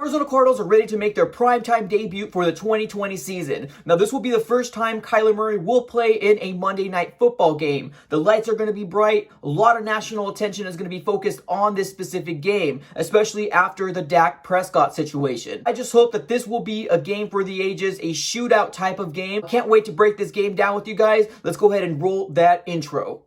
Arizona Cardinals are ready to make their primetime debut for the 2020 season. Now, this will be the first time Kyler Murray will play in a Monday Night Football game. The lights are going to be bright. A lot of national attention is going to be focused on this specific game, especially after the Dak Prescott situation. I just hope that this will be a game for the ages, a shootout type of game. Can't wait to break this game down with you guys. Let's go ahead and roll that intro.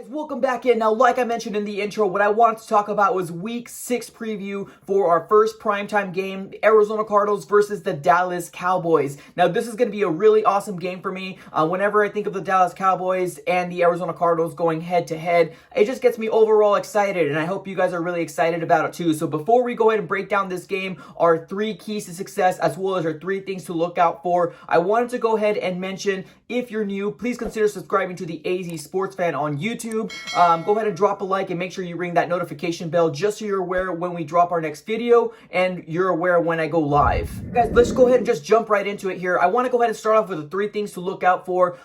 Welcome back in. Now, like I mentioned in the intro, what I wanted to talk about was Week 6 preview for our first primetime game, the Arizona Cardinals versus the Dallas Cowboys. Now, this is going to be a really awesome game for me. Whenever I think of the Dallas Cowboys and the Arizona Cardinals going head-to-head, it just gets me overall excited, and I hope you guys are really excited about it too. So before we go ahead and break down this game, our 3 keys to success, as well as our 3 things to look out for, I wanted to go ahead and mention, if you're new, please consider subscribing to the AZ Sports Fan on YouTube. Go ahead and drop a like and make sure you ring that notification bell just so you're aware when we drop our next video and you're aware when I go live. Guys, let's go ahead and just jump right into it here. I want to go ahead and start off with the 3 things to look out for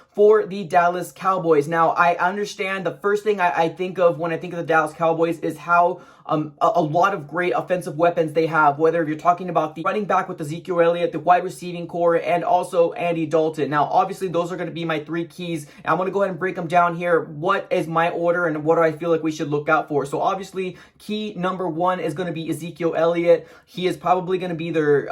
the Dallas Cowboys. Now, I understand the first thing I think of when I think of the Dallas Cowboys is how a lot of great offensive weapons they have, whether you're talking about the running back with Ezekiel Elliott, the wide receiving core, and also Andy Dalton. Now, obviously, those are going to be my 3 keys. And I'm going to go ahead and break them down here. What is my order and what do I feel like we should look out for? So, obviously, key number 1 is going to be Ezekiel Elliott. He is probably going to be their,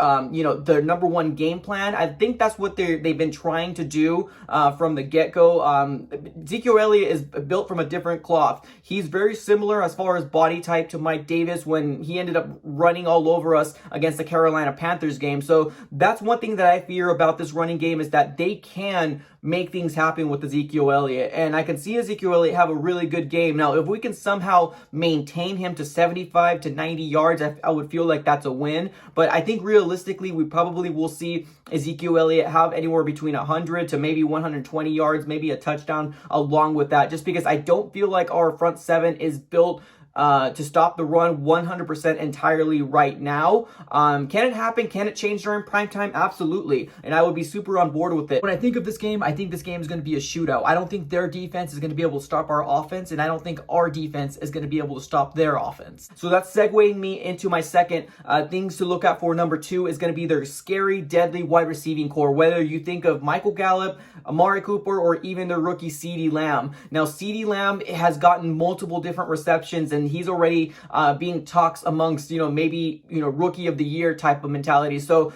their number 1 game plan. I think that's what they've been trying to do from the get-go. Ezekiel Elliott is built from a different cloth. He's very similar as far as body type to Mike Davis when he ended up running all over us against the Carolina Panthers game. So that's one thing that I fear about this running game, is that they can make things happen with Ezekiel Elliott. And I can see Ezekiel Elliott have a really good game. Now, if we can somehow maintain him to 75 to 90 yards, I would feel like that's a win. But I think realistically, we probably will see Ezekiel Elliott have anywhere between 100 to maybe 120 yards, maybe a touchdown along with that, just because I don't feel like our front 7 is built to stop the run 100% entirely right now. Can it happen? Can it change during prime time? Absolutely. And I would be super on board with it. When I think of this game, I think this game is going to be a shootout. I don't think their defense is going to be able to stop our offense, and I don't think our defense is going to be able to stop their offense. So that's segueing me into my second things to look out for. Number 2 is going to be their scary, deadly wide receiving core, whether you think of Michael Gallup, Amari Cooper, or even their rookie CeeDee Lamb. Now, CeeDee Lamb has gotten multiple different receptions, and he's already being talks amongst, maybe, rookie of the year type of mentality. So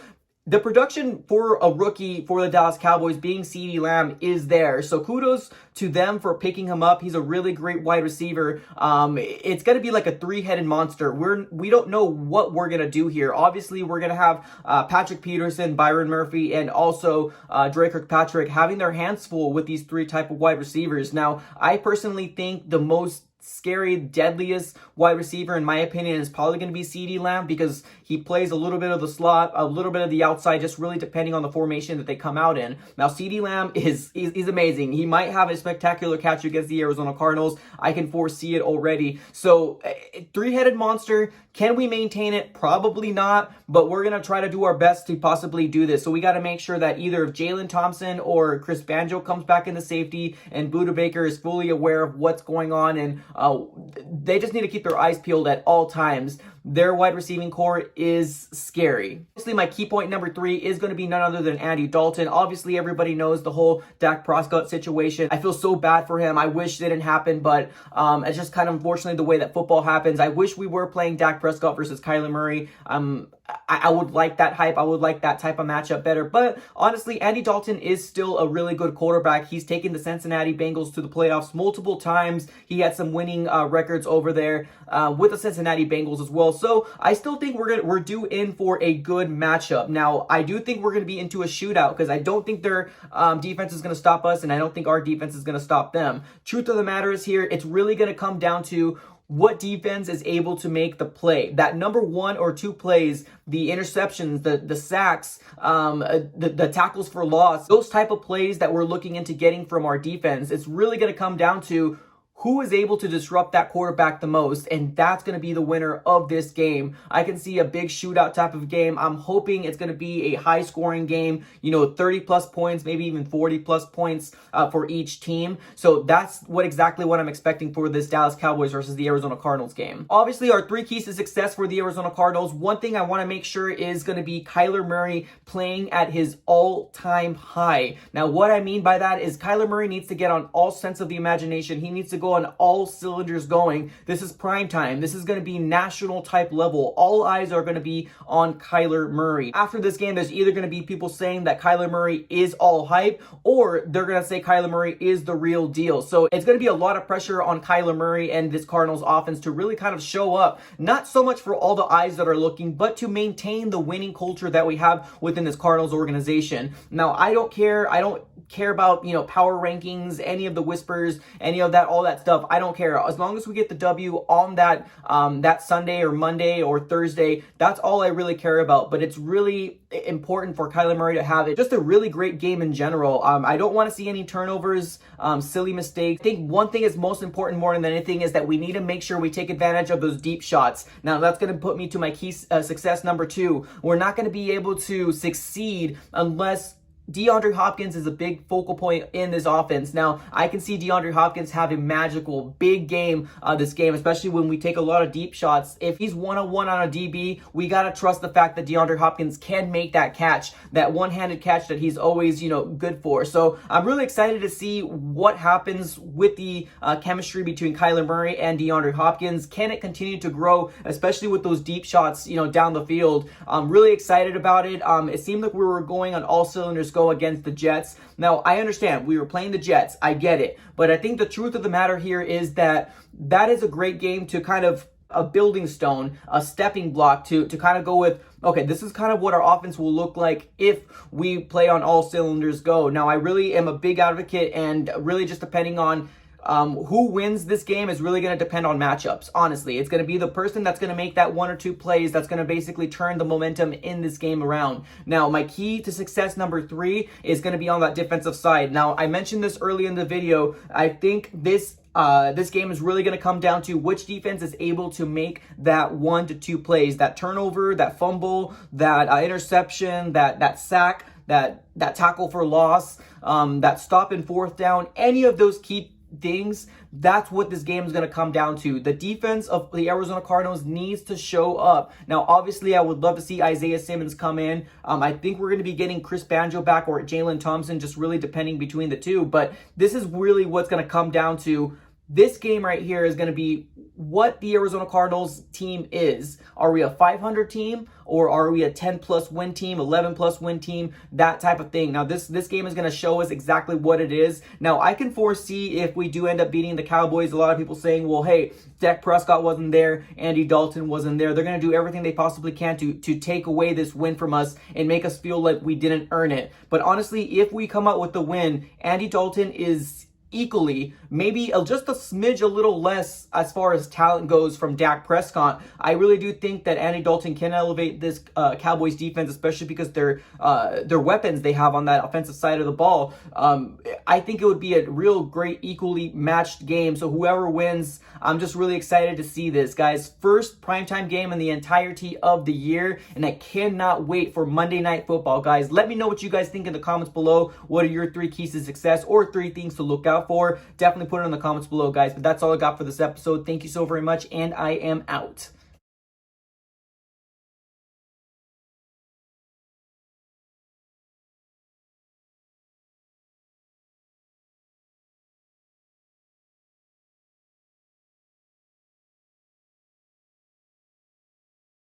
the production for a rookie for the Dallas Cowboys being CeeDee Lamb is there. So kudos to them for picking him up. He's a really great wide receiver. It's going to be like a 3-headed monster. We don't know what we're going to do here. Obviously, we're going to have Patrick Peterson, Byron Murphy, and also Dre Kirkpatrick having their hands full with these 3 type of wide receivers. Now, I personally think the most scary, deadliest wide receiver, in my opinion, is probably going to be CeeDee Lamb, because he plays a little bit of the slot, a little bit of the outside, just really depending on the formation that they come out in. Now, CeeDee Lamb is amazing. He might have a spectacular catch against the Arizona Cardinals. I can foresee it already. So, 3-headed monster. Can we maintain it? Probably not, but we're going to try to do our best to possibly do this. So we got to make sure that either if Jalen Thompson or Chris Banjo comes back in the safety and Budda Baker is fully aware of what's going on, and they just need to keep their eyes peeled at all times. Their wide receiving core is scary. Obviously, my key point number 3 is going to be none other than Andy Dalton. Obviously, everybody knows the whole Dak Prescott situation. I feel so bad for him. I wish it didn't happen, but it's just kind of unfortunately the way that football happens. I wish we were playing Dak Prescott versus Kyler Murray. I would like that hype. I would like that type of matchup better. But honestly, Andy Dalton is still a really good quarterback. He's taken the Cincinnati Bengals to the playoffs multiple times. He had some winning records over there with the Cincinnati Bengals as well. So I still think we're due in for a good matchup. Now, I do think we're going to be into a shootout, because I don't think their defense is going to stop us, and I don't think our defense is going to stop them. Truth of the matter is here, it's really going to come down to what defense is able to make the play. That number 1 or 2 plays, the interceptions, the sacks, the tackles for loss, those type of plays that we're looking into getting from our defense, it's really going to come down to who is able to disrupt that quarterback the most, and that's going to be the winner of this game. I can see a big shootout type of game. I'm hoping it's going to be a high-scoring game, 30-plus points, maybe even 40-plus points for each team. So that's exactly what I'm expecting for this Dallas Cowboys versus the Arizona Cardinals game. Obviously, our 3 keys to success for the Arizona Cardinals, one thing I want to make sure is going to be Kyler Murray playing at his all-time high. Now, what I mean by that is Kyler Murray needs to get on all sense of the imagination. He needs to go on all cylinders going. This is prime time. This is going to be national type level. All eyes are going to be on Kyler Murray. After this game, there's either going to be people saying that Kyler Murray is all hype, or they're going to say Kyler Murray is the real deal. So it's going to be a lot of pressure on Kyler Murray and this Cardinals offense to really kind of show up, not so much for all the eyes that are looking, but to maintain the winning culture that we have within this Cardinals organization. Now, I don't care about, power rankings, any of the whispers, any of that, all that stuff. I don't care. As long as we get the W on that Sunday or Monday or Thursday, that's all I really care about. But it's really important for Kyler Murray to have just a really great game in general. I don't want to see any turnovers, silly mistakes. I think one thing is most important more than anything is that we need to make sure we take advantage of those deep shots. Now, that's going to put me to my key success number 2. We're not going to be able to succeed unless DeAndre Hopkins is a big focal point in this offense. Now, I can see DeAndre Hopkins have a magical big game this game, especially when we take a lot of deep shots. If he's one-on-one on a DB, we got to trust the fact that DeAndre Hopkins can make that catch, that one-handed catch that he's always, good for. So I'm really excited to see what happens with the chemistry between Kyler Murray and DeAndre Hopkins. Can it continue to grow, especially with those deep shots, down the field? I'm really excited about it. It seemed like we were going on all cylinders go against the Jets. Now, I understand we were playing the Jets. I get it. But I think the truth of the matter here is that is a great game to kind of a building stone, a stepping block to kind of go with, okay, this is kind of what our offense will look like if we play on all cylinders go. Now, I really am a big advocate, and really just depending on who wins this game is really going to depend on matchups. Honestly, it's going to be the person that's going to make that 1 or 2 plays that's going to basically turn the momentum in this game around. Now, my key to success number 3 is going to be on that defensive side. Now, I mentioned this early in the video. I think this game is really going to come down to which defense is able to make that 1 to 2 plays, that turnover, that fumble, that interception, that sack, that tackle for loss, that stop and fourth down, any of those key things. That's what this game is going to come down to. The defense of the Arizona Cardinals needs to show up. Now, obviously, I would love to see Isaiah Simmons come in. I think we're going to be getting Chris Banjo back or Jalen Thompson, just really depending between the two. But this is really what's going to come down to. This game right here is going to be what the Arizona Cardinals team is. Are we a 500 team, or are we a 10-plus win team, 11-plus win team, that type of thing? Now, this game is going to show us exactly what it is. Now, I can foresee if we do end up beating the Cowboys, a lot of people saying, well, hey, Dak Prescott wasn't there, Andy Dalton wasn't there. They're going to do everything they possibly can to take away this win from us and make us feel like we didn't earn it. But honestly, if we come out with the win, Andy Dalton is equally, maybe just a smidge, a little less as far as talent goes from Dak Prescott. I really do think that Andy Dalton can elevate this Cowboys defense, especially because their weapons they have on that offensive side of the ball. I think it would be a real great, equally matched game. So whoever wins, I'm just really excited to see this, guys. First primetime game in the entirety of the year, and I cannot wait for Monday Night Football, guys. Let me know what you guys think in the comments below. What are your 3 keys to success or 3 things to look out for? Definitely put it in the comments below, guys. But that's all I got for this episode. Thank you so very much, and I am out.